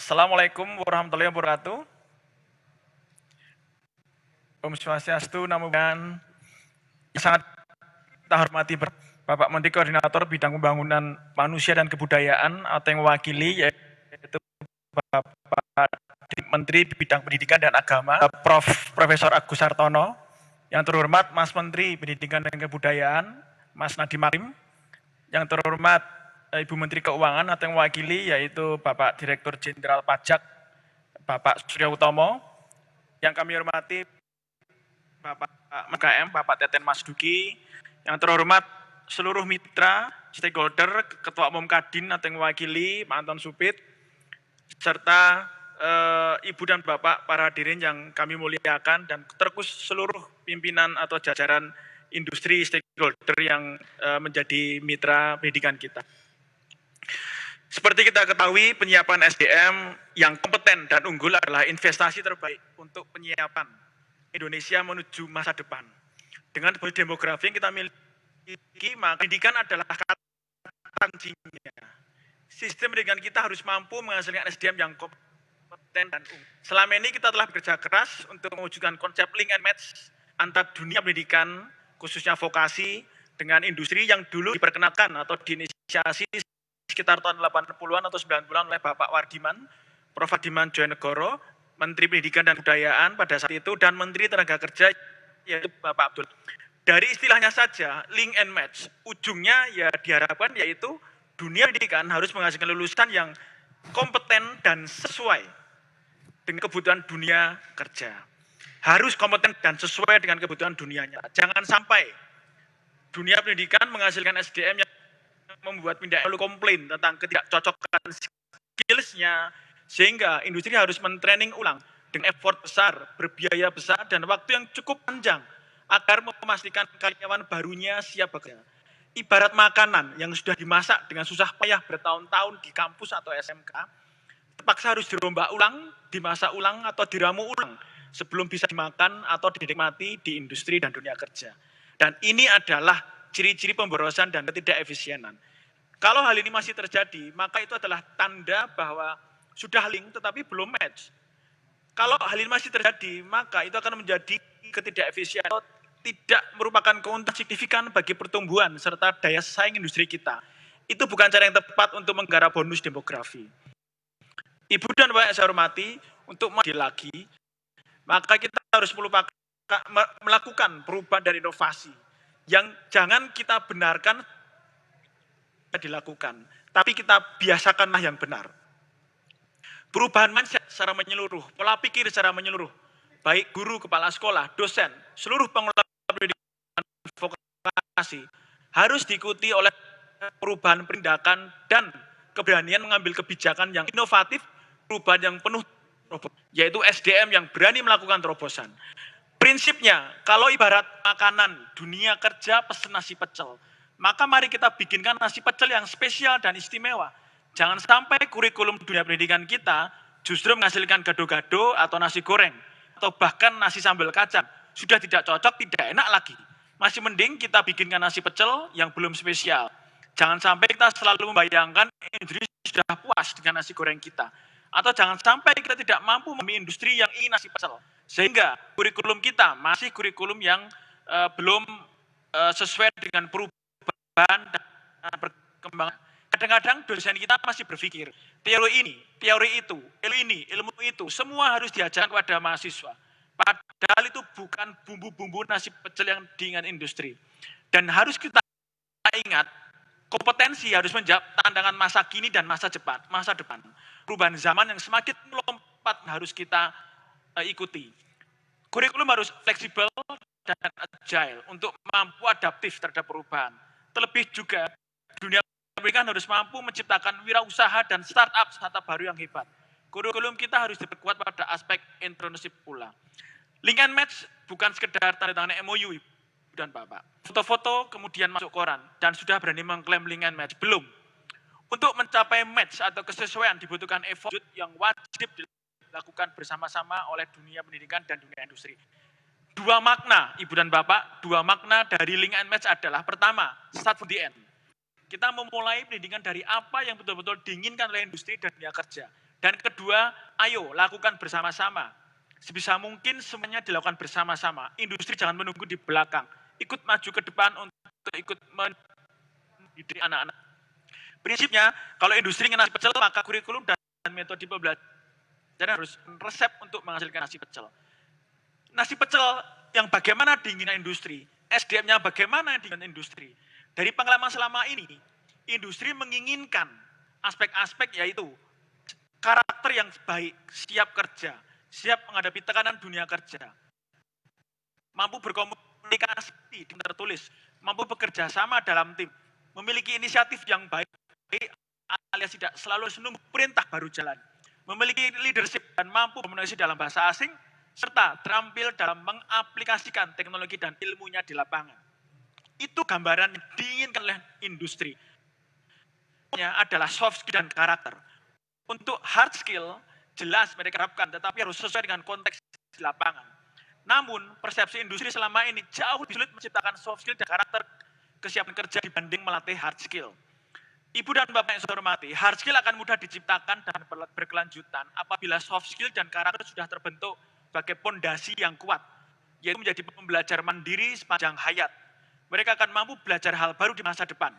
Assalamualaikum warahmatullahi wabarakatuh. Om Swastiastu, Namo Buddhaya. Sangat kita hormati Bapak Menteri Koordinator Bidang Pembangunan Manusia dan Kebudayaan atau yang mewakili yaitu Bapak Menteri Bidang Pendidikan dan Agama, Profesor Agus Sartono. Yang terhormat Mas Menteri Pendidikan dan Kebudayaan, Mas Nadiem Makarim. Yang terhormat Ibu Menteri Keuangan atau yang mewakili yaitu Bapak Direktur Jenderal Pajak, Bapak Surya Utomo. Yang kami hormati Bapak MKM, Bapak Teten Mas Duki. Yang terhormat seluruh mitra, stakeholder, Ketua Umum Kadin atau yang mewakili Pak Anton Supit, serta Ibu dan Bapak para hadirin yang kami muliakan, dan terkhusus seluruh pimpinan atau jajaran industri stakeholder yang menjadi mitra pendidikan kita. Seperti kita ketahui, penyiapan SDM yang kompeten dan unggul adalah investasi terbaik untuk penyiapan Indonesia menuju masa depan. Dengan demografi yang kita miliki, maka pendidikan adalah kata kuncinya. Sistem pendidikan kita harus mampu menghasilkan SDM yang kompeten dan unggul. Selama ini kita telah bekerja keras untuk mewujudkan konsep link and match antara dunia pendidikan, khususnya vokasi, dengan industri yang dulu diperkenalkan atau diinisiasi sekitar tahun 80-an atau 90-an oleh Bapak Wardiman, Prof. Wardiman Djojonegoro, Menteri Pendidikan dan Kebudayaan pada saat itu, dan Menteri Tenaga Kerja yaitu Bapak Abdul. Dari istilahnya saja, link and match, ujungnya ya diharapkan yaitu dunia pendidikan harus menghasilkan lulusan yang kompeten dan sesuai dengan kebutuhan dunia kerja. Harus kompeten dan sesuai dengan kebutuhan dunianya. Jangan sampai dunia pendidikan menghasilkan SDM yang membuat pindah lalu komplain tentang ketidakcocokan skills-nya, sehingga industri harus mentraining ulang dengan effort besar, berbiaya besar, dan waktu yang cukup panjang agar memastikan karyawan barunya siap bekerja. Ibarat makanan yang sudah dimasak dengan susah payah bertahun-tahun di kampus atau SMK, terpaksa harus dirombak ulang, dimasak ulang, atau diramu ulang sebelum bisa dimakan atau dinikmati di industri dan dunia kerja. Dan ini adalah ciri-ciri pemborosan dan ketidakefisienan. Kalau hal ini masih terjadi, maka itu adalah tanda bahwa sudah link tetapi belum match. Kalau hal ini masih terjadi, maka itu akan menjadi ketidakefisienan atau tidak merupakan keuntungan signifikan bagi pertumbuhan serta daya saing industri kita. Itu bukan cara yang tepat untuk menggarap bonus demografi. Ibu dan Bapak yang saya hormati, untuk maju lagi, maka kita harus melakukan perubahan dan inovasi yang jangan kita benarkan dilakukan, tapi kita biasakanlah yang benar. Perubahan mindset secara menyeluruh, pola pikir secara menyeluruh, baik guru, kepala sekolah, dosen, seluruh pengelola pendidikan vokasi harus diikuti oleh perubahan penindakan dan keberanian mengambil kebijakan yang inovatif, perubahan yang penuh yaitu SDM yang berani melakukan terobosan. Prinsipnya, kalau ibarat makanan dunia kerja pesen nasi pecel, maka mari kita bikinkan nasi pecel yang spesial dan istimewa. Jangan sampai kurikulum dunia pendidikan kita justru menghasilkan gado-gado atau nasi goreng, atau bahkan nasi sambal kacang. Sudah tidak cocok, tidak enak lagi. Masih mending kita bikinkan nasi pecel yang belum spesial. Jangan sampai kita selalu membayangkan industri sudah puas dengan nasi goreng kita. Atau jangan sampai kita tidak mampu memilih industri yang ingin nasi pecel. Sehingga kurikulum kita masih kurikulum yang belum sesuai dengan perubahan dan perkembangan. Kadang-kadang dosen kita masih berpikir, teori ini, teori itu, ilmu itu, semua harus diajarkan kepada mahasiswa. Padahal itu bukan bumbu-bumbu nasi pecel yang diingat industri. Dan harus kita ingat, kompetensi harus menjawab tantangan masa kini dan masa depan. Perubahan zaman yang semakin melompat harus kita ikuti. Kurikulum harus fleksibel dan agile untuk mampu adaptif terhadap perubahan. Terlebih juga dunia pendidikan harus mampu menciptakan wirausaha dan startup baru yang hebat. Kurikulum kita harus diperkuat pada aspek entrepreneurship pula. Link and match bukan sekedar tanda tangan MOU dan Bapak. Foto-foto kemudian masuk koran dan sudah berani mengklaim link and match. Belum. Untuk mencapai match atau kesesuaian dibutuhkan effort yang wajib dilakukan bersama-sama oleh dunia pendidikan dan dunia industri. Dua makna, Ibu dan Bapak, dua makna dari link and match adalah pertama, start from the end. Kita memulai pendidikan dari apa yang betul-betul diinginkan oleh industri dan dunia kerja. Dan kedua, ayo lakukan bersama-sama. Sebisa mungkin semuanya dilakukan bersama-sama. Industri jangan menunggu di belakang. Ikut maju ke depan untuk ikut mendidik anak-anak. Prinsipnya, kalau industri nasi pecel, maka kurikulum dan metode pembelajaran harus resep untuk menghasilkan nasi pecel. Nasi pecel yang bagaimana diinginkan industri, SDM-nya bagaimana yang diinginkan industri. Dari pengalaman selama ini, industri menginginkan aspek-aspek yaitu karakter yang baik, siap kerja, siap menghadapi tekanan dunia kerja, mampu berkomunikasi dengan tertulis, mampu bekerja sama dalam tim, memiliki inisiatif yang baik, alias tidak selalu menunggu perintah baru jalan, memiliki leadership dan mampu berkomunikasi dalam bahasa asing, serta terampil dalam mengaplikasikan teknologi dan ilmunya di lapangan. Itu gambaran yang diinginkan oleh industri. Adalah soft skill dan karakter. Untuk hard skill, jelas mereka harapkan, tetapi harus sesuai dengan konteks di lapangan. Namun, persepsi industri selama ini jauh lebih sulit menciptakan soft skill dan karakter kesiapan kerja dibanding melatih hard skill. Ibu dan Bapak yang saya hormati, hard skill akan mudah diciptakan dan berkelanjutan apabila soft skill dan karakter sudah terbentuk sebagai pondasi yang kuat, yaitu menjadi pembelajar mandiri sepanjang hayat. Mereka akan mampu belajar hal baru di masa depan.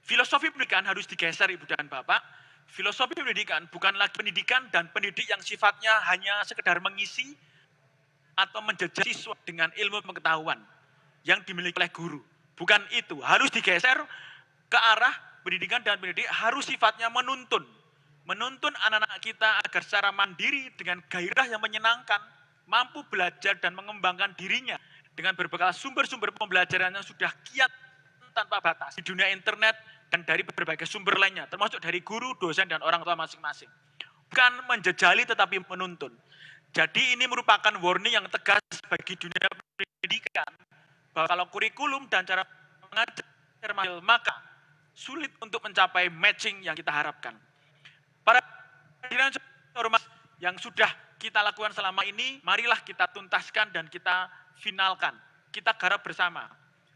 Filosofi pendidikan harus digeser, Ibu dan Bapak. Filosofi pendidikan bukan lagi pendidikan dan pendidik yang sifatnya hanya sekedar mengisi atau menjajah siswa dengan ilmu pengetahuan yang dimiliki oleh guru. Bukan itu, harus digeser ke arah pendidikan dan pendidik harus sifatnya menuntun. Menuntun anak-anak kita agar secara mandiri dengan gairah yang menyenangkan, mampu belajar dan mengembangkan dirinya dengan berbekal sumber-sumber pembelajaran yang sudah kiat tanpa batas di dunia internet dan dari berbagai sumber lainnya, termasuk dari guru, dosen, dan orang tua masing-masing. Bukan menjejali tetapi menuntun. Jadi ini merupakan warning yang tegas bagi dunia pendidikan, bahwa kalau kurikulum dan cara mengajar maka sulit untuk mencapai matching yang kita harapkan. Para hadirin yang sudah kita lakukan selama ini, marilah kita tuntaskan dan kita finalkan. Kita garap bersama.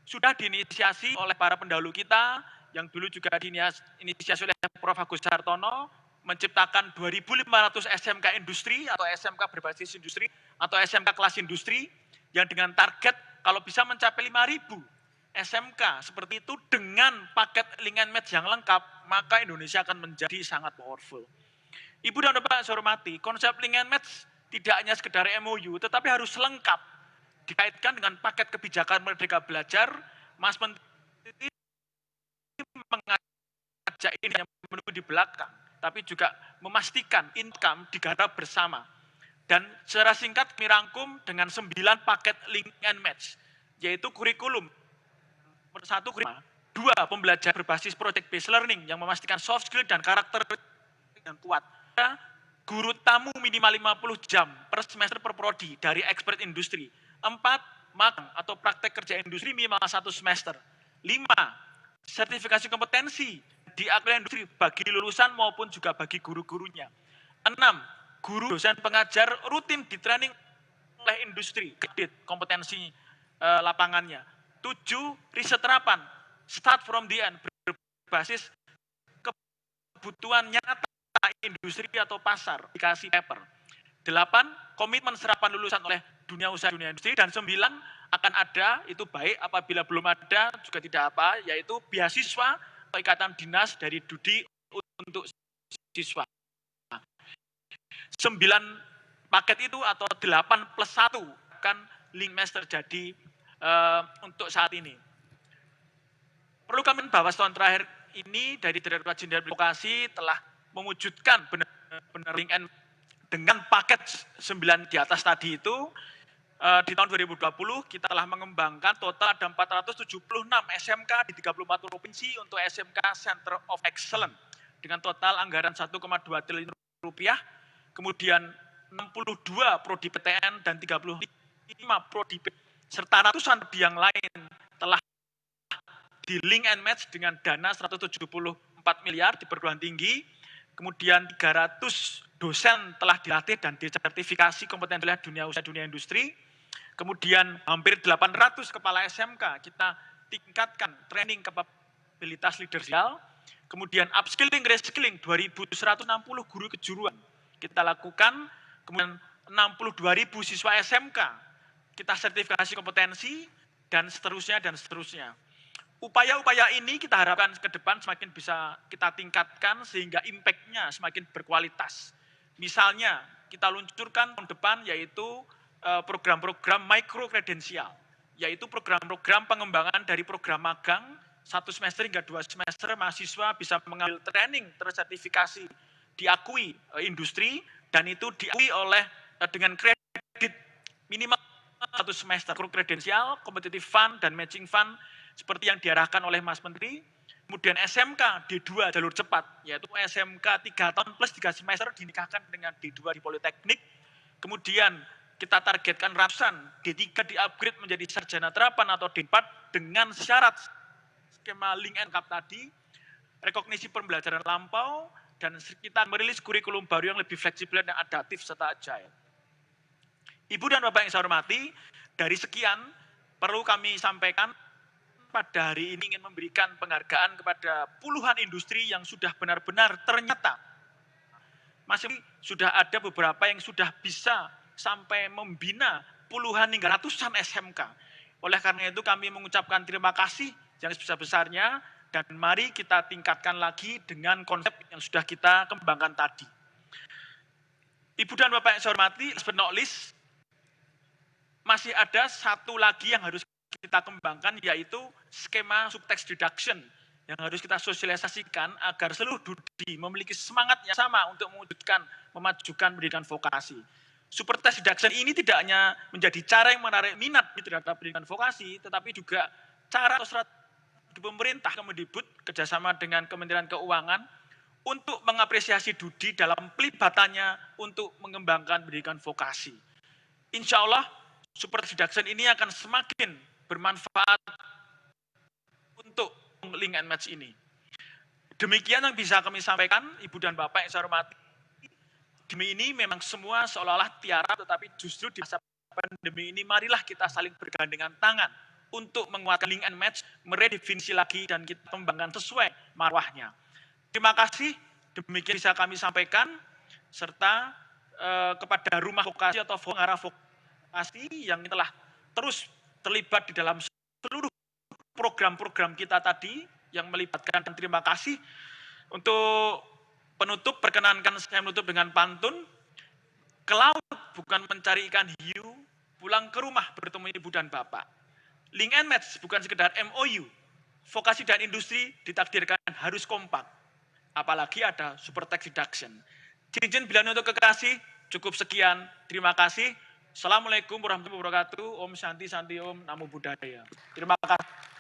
Sudah diinisiasi oleh para pendahulu kita, yang dulu juga diinisiasi oleh Prof. Agus Hartono, menciptakan 2.500 SMK industri atau SMK berbasis industri atau SMK kelas industri, yang dengan target kalau bisa mencapai 5.000 SMK seperti itu dengan paket link and match yang lengkap, maka Indonesia akan menjadi sangat powerful. Ibu dan Bapak saya hormati, konsep link and match tidak hanya sekedar MOU, tetapi harus lengkap. Dikaitkan dengan paket kebijakan Merdeka Belajar, Mas Menteri mengajak ini yang menunggu di belakang, tapi juga memastikan income digarap bersama. Dan secara singkat kami rangkum dengan 9 paket link and match, yaitu kurikulum. 1, kurikulum. 2, pembelajaran berbasis project based learning yang memastikan soft skill dan karakter yang kuat. 3, guru tamu minimal 50 jam per semester per prodi dari expert industri. 4, magang atau praktek kerja industri minimal 1 semester. 5, sertifikasi kompetensi di akademi industri bagi lulusan maupun juga bagi guru-gurunya. 6, guru dosen pengajar rutin di training oleh industri, kredit kompetensi lapangannya. 7, riset terapan, start from the end, berbasis kebutuhan nyata industri atau pasar, aplikasi paper. 8, komitmen serapan lulusan oleh dunia usaha dunia industri. Dan 9, akan ada, itu baik, apabila belum ada juga tidak apa, yaitu beasiswa atau ikatan dinas dari Dudi untuk siswa. 9 paket itu atau 8+1 kan link match terjadi untuk saat ini. Perlu kami bahwa tahun terakhir ini dari Direktorat Jenderal Edukasi telah mewujudkan benar-benar link and dengan paket 9 di atas tadi itu. Di tahun 2020 kita telah mengembangkan total ada 476 SMK di 34 provinsi untuk SMK Center of Excellence dengan total anggaran 1,2 triliun rupiah, kemudian 62 prodi PTN dan 35 prodi serta ratusan prodi yang lain telah di link and match dengan dana 174 miliar di perguruan tinggi, kemudian 300 dosen telah dilatih dan disertifikasi kompeten oleh dunia usaha dunia industri. Kemudian hampir 800 kepala SMK kita tingkatkan training kapabilitas leadership. Kemudian upskilling, reskilling 2.160 guru kejuruan kita lakukan. Kemudian 62.000 siswa SMK kita sertifikasi kompetensi, dan seterusnya dan seterusnya. Upaya-upaya ini kita harapkan ke depan semakin bisa kita tingkatkan sehingga impact-nya semakin berkualitas. Misalnya kita luncurkan tahun depan yaitu program-program micro kredensial, yaitu program-program pengembangan dari program magang 1 semester hingga 2 semester mahasiswa bisa mengambil training tersertifikasi, diakui industri, dan itu diakui oleh dengan kredit minimal 1 semester, kredensial, competitive fund, dan matching fund seperti yang diarahkan oleh Mas Menteri. Kemudian SMK D2 jalur cepat, yaitu SMK 3 tahun plus 3 semester dinikahkan dengan D2 di Politeknik. Kemudian kita targetkan ratusan, D3 di-upgrade menjadi sarjana terapan atau D4 dengan syarat skema link and cap tadi, rekognisi pembelajaran lampau, dan kita merilis kurikulum baru yang lebih fleksibel dan adaptif serta agile. Ibu dan Bapak yang saya hormati, dari sekian perlu kami sampaikan pada hari ini ingin memberikan penghargaan kepada puluhan industri yang sudah benar-benar ternyata masih sudah ada beberapa yang sudah bisa sampai membina puluhan hingga ratusan SMK. Oleh karena itu kami mengucapkan terima kasih yang sebesar-besarnya, dan mari kita tingkatkan lagi dengan konsep yang sudah kita kembangkan tadi. Ibu dan Bapak yang saya hormati, last but not least, masih ada satu lagi yang harus kita kembangkan, yaitu skema subtext deduction yang harus kita sosialisasikan agar seluruh studi memiliki semangat yang sama untuk memajukan pendidikan vokasi. Supertext deduction ini tidak hanya menjadi cara yang menarik minat terhadap pendidikan vokasi, tetapi juga cara atau strategi pemerintah Kemendikbud kerjasama dengan Kementerian Keuangan untuk mengapresiasi studi dalam pelibatannya untuk mengembangkan pendidikan vokasi. Insya Allah, supertext deduction ini akan semakin bermanfaat untuk link and match ini. Demikian yang bisa kami sampaikan, Ibu dan Bapak yang saya hormati. Demi ini memang semua seolah-olah tiara, tetapi justru di masa pandemi ini marilah kita saling bergandengan tangan untuk menguatkan link and match, meredefinisi lagi, dan kita kembangkan sesuai marwahnya. Terima kasih, demikian bisa kami sampaikan, serta kepada rumah vokasi atau pengarah vokasi yang telah terus terlibat di dalam seluruh program-program kita tadi yang melibatkan, dan terima kasih. Untuk penutup, perkenankan saya menutup dengan pantun, ke laut bukan mencari ikan hiu, pulang ke rumah bertemu ibu dan bapak. Link and match bukan sekedar MOU, vokasi dan industri ditakdirkan harus kompak, apalagi ada supertext deduction. Cincin bila untuk kekasih, cukup sekian, terima kasih. Assalamualaikum warahmatullahi wabarakatuh. Om Santi Santi Om, Namo Buddhaya. Terima kasih.